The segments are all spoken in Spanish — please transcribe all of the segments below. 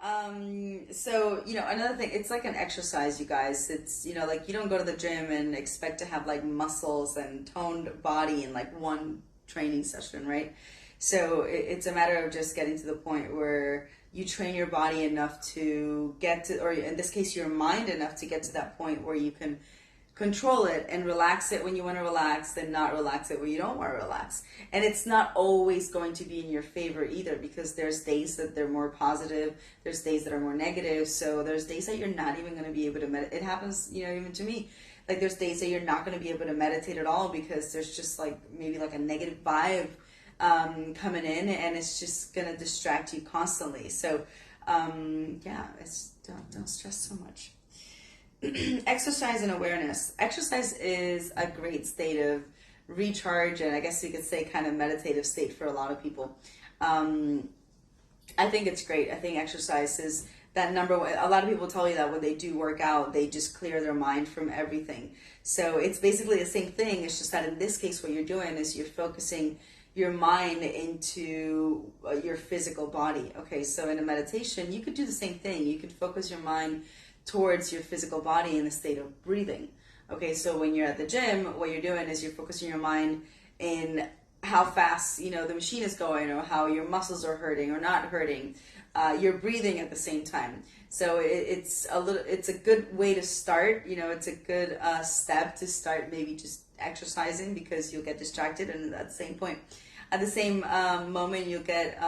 So, another thing, it's like an exercise, you guys. It's, like you don't go to the gym and expect to have like muscles and toned body in like one training session, right? So it's a matter of just getting to the point where you train your body enough to get to, or in this case, your mind enough to get to that point where you can control it and relax it when you want to relax, then not relax it when you don't want to relax. And it's not always going to be in your favor either, because there's days that they're more positive, there's days that are more negative. So there's days that you're not even going to be able to meditate. It happens, even to me. Like there's days that you're not going to be able to meditate at all because there's just like maybe like a negative vibe coming in, and it's just going to distract you constantly. So yeah, it's don't stress so much. Exercise and awareness. Exercise is a great state of recharge, and I guess you could say kind of meditative state for a lot of people. I think it's great. I think exercise is that number one. A lot of people tell you that when they do work out, they just clear their mind from everything. So it's basically the same thing. It's just that in this case, what you're doing is you're focusing your mind into your physical body. Okay, so in a meditation, you could do the same thing. You could focus your mind towards your physical body in the state of breathing. Okay, so when you're at the gym, what you're doing is you're focusing your mind in how fast the machine is going, or how your muscles are hurting or not hurting. You're breathing at the same time. So it's a good way to start. It's a good step to start maybe just exercising, because you'll get distracted, and at the same point, at the same moment, you'll get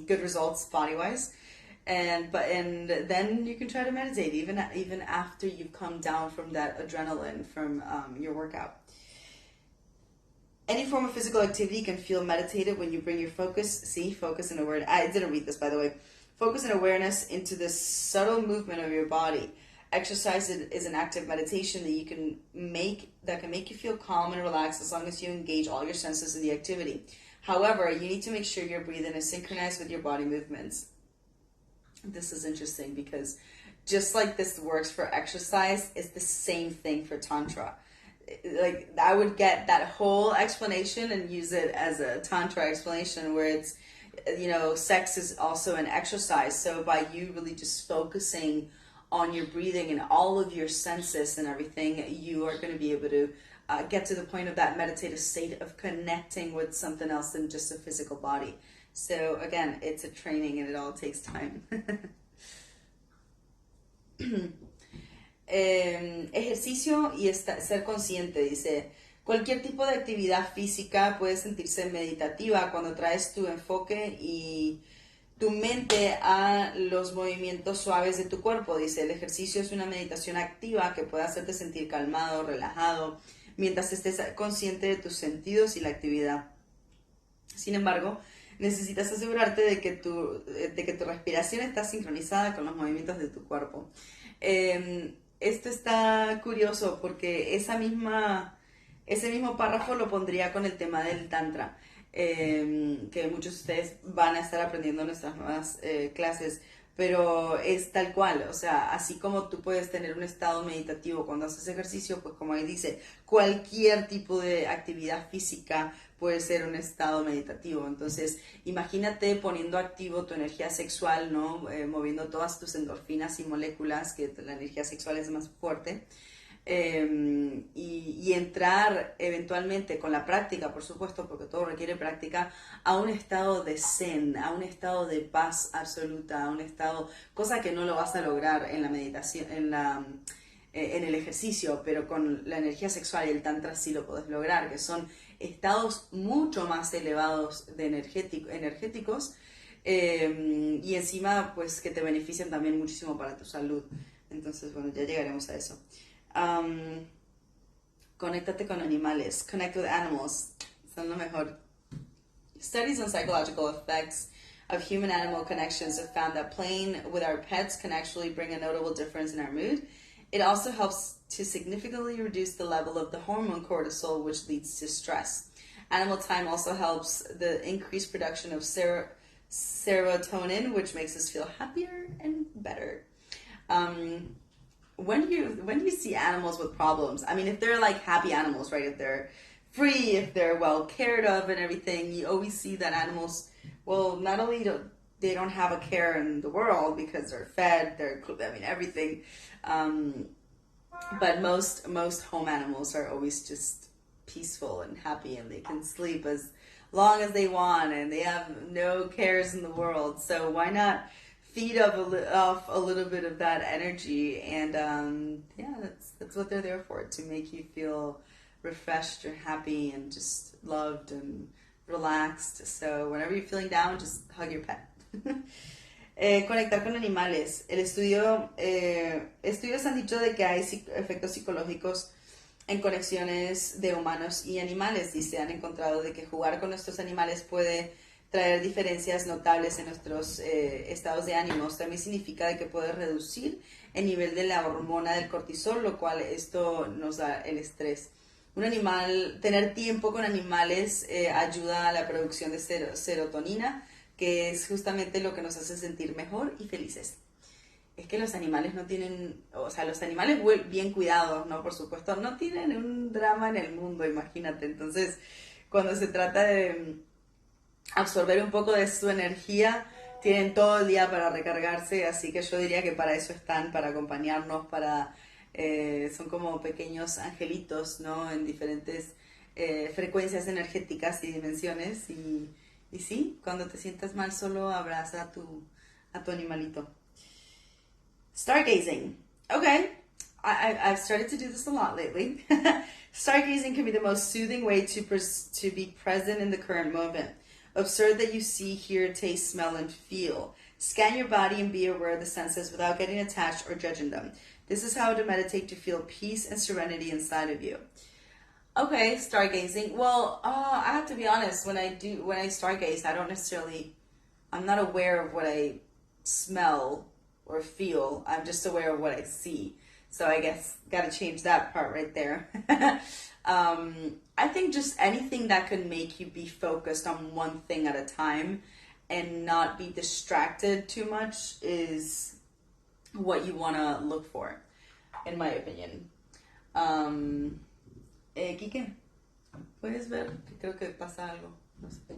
good results body wise. And then you can try to meditate even after you've come down from that adrenaline from your workout. Any form of physical activity can feel meditative when you bring your focus and awareness. I didn't read this, by the way. Focus and awareness into the subtle movement of your body. Exercise is an active meditation that can make you feel calm and relaxed, as long as you engage all your senses in the activity. However, you need to make sure your breathing is synchronized with your body movements. This is interesting because just like this works for exercise, it's the same thing for Tantra. Like I would get that whole explanation and use it as a Tantra explanation, where it's, sex is also an exercise. So by you really just focusing on your breathing and all of your senses and everything, you are going to be able to get to the point of that meditative state of connecting with something else than just a physical body. So again, it's a training and it all takes time. Ejercicio y ser consciente, dice. Cualquier tipo de actividad física puede sentirse meditativa cuando traes tu enfoque y tu mente a los movimientos suaves de tu cuerpo. Dice, el ejercicio es una meditación activa que puede hacerte sentir calmado, relajado, mientras estés consciente de tus sentidos y la actividad. Sin embargo, necesitas asegurarte de que tu respiración está sincronizada con los movimientos de tu cuerpo. Esto está curioso porque ese mismo párrafo lo pondría con el tema del Tantra, que muchos de ustedes van a estar aprendiendo en nuestras nuevas clases, pero es tal cual. O sea, así como tú puedes tener un estado meditativo cuando haces ejercicio, pues como ahí dice, cualquier tipo de actividad física puede ser un estado meditativo. Entonces, imagínate poniendo activo tu energía sexual, ¿no? Moviendo todas tus endorfinas y moléculas, que la energía sexual es más fuerte. Y entrar eventualmente con la práctica, por supuesto, porque todo requiere práctica, a un estado de zen, a un estado de paz absoluta, a un estado, cosa que no lo vas a lograr en la meditación, en el ejercicio, pero con la energía sexual y el tantra sí lo podés lograr, que son estados mucho más elevados de energéticos, y encima pues que te benefician también muchísimo para tu salud. Entonces, bueno, ya llegaremos a eso. Conéctate con animales. Connect with animals. Son lo mejor. Studies on psychological effects of human-animal connections have found that playing with our pets can actually bring a notable difference in our mood. It also helps to significantly reduce the level of the hormone cortisol, which leads to stress. Animal time also helps the increased production of serotonin, which makes us feel happier and better. When do you see animals with problems? I mean, if they're like happy animals, right? If they're free, if they're well cared of and everything, you always see that animals, well, not only they don't have a care in the world because they're fed, everything. But most home animals are always just peaceful and happy, and they can sleep as long as they want, and they have no cares in the world. So why not feed off a little bit of that energy? And yeah, that's what they're there for, to make you feel refreshed or happy and just loved and relaxed. So whenever you're feeling down, just hug your pet. Conectar con animales. Estudios han dicho de que hay efectos psicológicos en conexiones de humanos y animales, y se han encontrado de que jugar con nuestros animales puede traer diferencias notables en nuestros estados de ánimos. También significa de que puede reducir el nivel de la hormona del cortisol, lo cual esto nos da el estrés. Tener tiempo con animales ayuda a la producción de serotonina, que es justamente lo que nos hace sentir mejor y felices. Es que los animales no tienen, o sea, los animales bien cuidados, ¿no? Por supuesto, no tienen un drama en el mundo, imagínate. Entonces, cuando se trata de absorber un poco de su energía, tienen todo el día para recargarse, así que yo diría que para eso están, para acompañarnos, son como pequeños angelitos, ¿no? En diferentes frecuencias energéticas y dimensiones, y sí, cuando te sientas mal, solo abraza a tu animalito. Stargazing. Okay, I've started to do this a lot lately. Stargazing can be the most soothing way to be present in the current moment. Observe that you see, hear, taste, smell, and feel. Scan your body and be aware of the senses without getting attached or judging them. This is how to meditate to feel peace and serenity inside of you. Okay, stargazing. Well, I have to be honest. When I stargaze, I'm not aware of what I smell or feel. I'm just aware of what I see. So I guess gotta change that part right there. I think just anything that could make you be focused on one thing at a time and not be distracted too much is what you want to look for, in my opinion. Kike, ¿puedes ver? Creo que pasa algo. No sé.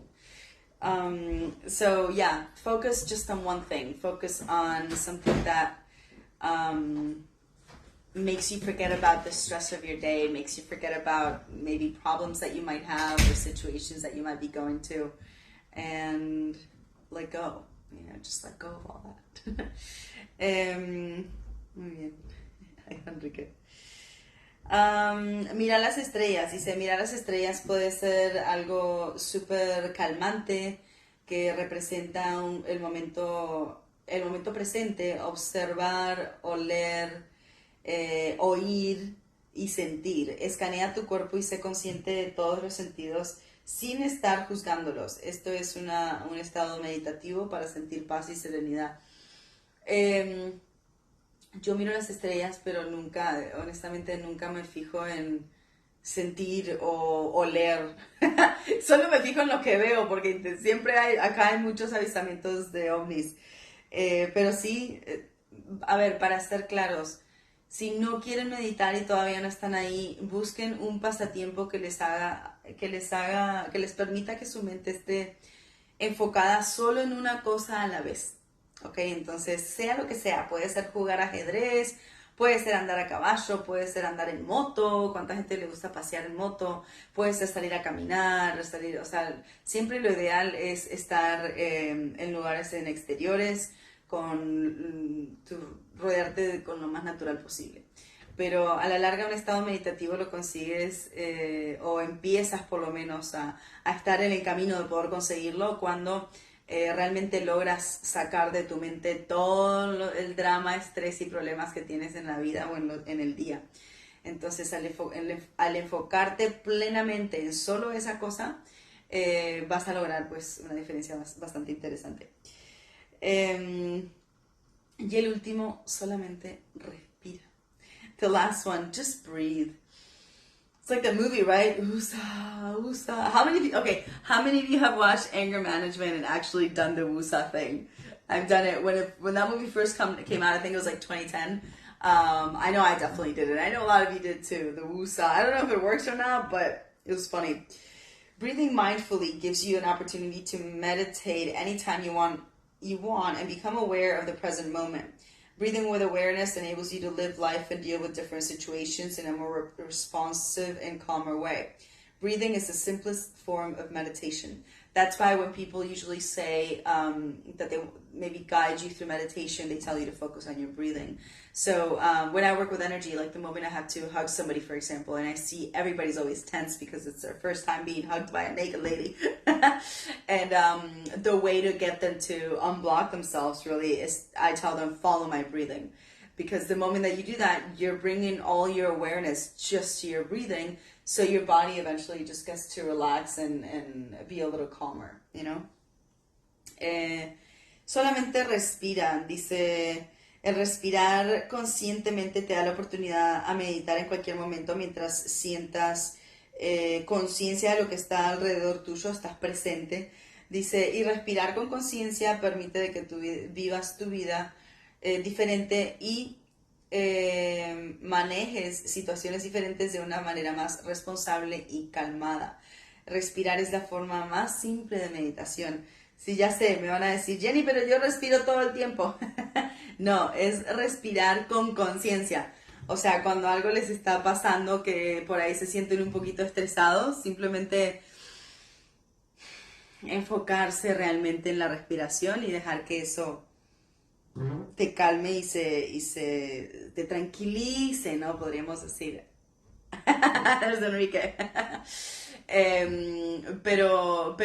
So yeah, focus just on one thing. Focus on something that makes you forget about the stress of your day, makes you forget about maybe problems that you might have or situations that you might be going to, and let go. Just let go of all that. Muy bien. Enrique. Mirar las estrellas. Dice, mirar las estrellas puede ser algo súper calmante que representa el momento presente, observar, oler, oír y sentir. Escanea tu cuerpo y sé consciente de todos los sentidos sin estar juzgándolos. Esto es un estado meditativo para sentir paz y serenidad. Yo miro las estrellas, pero honestamente nunca me fijo en sentir o oler. Solo me fijo en lo que veo, porque siempre acá hay muchos avistamientos de ovnis. Pero sí, a ver, para estar claros, si no quieren meditar y todavía no están ahí, busquen un pasatiempo que les permita que su mente esté enfocada solo en una cosa a la vez. Ok, entonces sea lo que sea, puede ser jugar ajedrez, puede ser andar a caballo, puede ser andar en moto, cuánta gente le gusta pasear en moto, puede ser salir a caminar, o sea, siempre lo ideal es estar en lugares en exteriores, rodearte con lo más natural posible. Pero a la larga un estado meditativo lo consigues o empiezas por lo menos a estar en el camino de poder conseguirlo cuando realmente logras sacar de tu mente todo el drama, estrés y problemas que tienes en la vida o en el día. Entonces al enfocarte plenamente en solo esa cosa, vas a lograr pues una diferencia bastante interesante. Y el último, solamente respira. The last one, just breathe. It's like the movie, right? Woosah, woosah. How many of you have watched Anger Management and actually done the woosah thing? I've done it. When that movie first came out, I think it was like 2010. I know I definitely did it. I know a lot of you did too, the woosah. I don't know if it works or not, but it was funny. Breathing mindfully gives you an opportunity to meditate anytime you want you want and become aware of the present moment. Breathing with awareness enables you to live life and deal with different situations in a more responsive and calmer way. Breathing is the simplest form of meditation. That's why when people usually say that they maybe guide you through meditation, they tell you to focus on your breathing. So when I work with energy, like the moment I have to hug somebody, for example, and I see everybody's always tense because it's their first time being hugged by a naked lady. And the way to get them to unblock themselves really is I tell them, follow my breathing. Because the moment that you do that, you're bringing all your awareness just to your breathing, so your body eventually just gets to relax and be a little calmer, you know? Solamente respira, dice, el respirar conscientemente te da la oportunidad a meditar en cualquier momento mientras sientas conciencia de lo que está alrededor tuyo, estás presente. Dice, y respirar con conciencia permite de que tú vivas tu vida diferente y manejes situaciones diferentes de una manera más responsable y calmada. Respirar es la forma más simple de meditación. Sí, ya sé, me van a decir, Jenny, pero yo respiro todo el tiempo. No, es respirar con conciencia. O sea, cuando algo les está pasando, que por ahí se sienten un poquito estresados, simplemente enfocarse realmente en la respiración y dejar que eso te calme y te tranquilice, ¿no? Podríamos decir. Es Enrique. Pero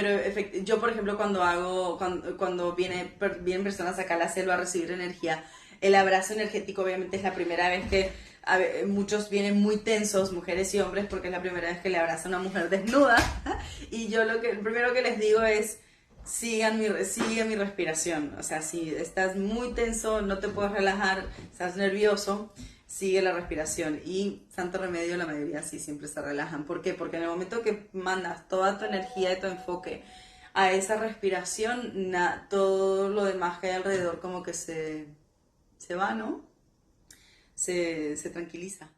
yo, por ejemplo, cuando vienen personas acá a la selva a recibir energía, el abrazo energético obviamente es la primera vez que muchos vienen muy tensos, mujeres y hombres, porque es la primera vez que le abraza a una mujer desnuda. Y yo lo primero que les digo es, sigue mi respiración. O sea, si estás muy tenso, no te puedes relajar, estás nervioso, sigue la respiración. Y santo remedio, la mayoría sí siempre se relajan. ¿Por qué? Porque en el momento que mandas toda tu energía y tu enfoque a esa respiración, todo lo demás que hay alrededor como que se va, ¿no? Se tranquiliza.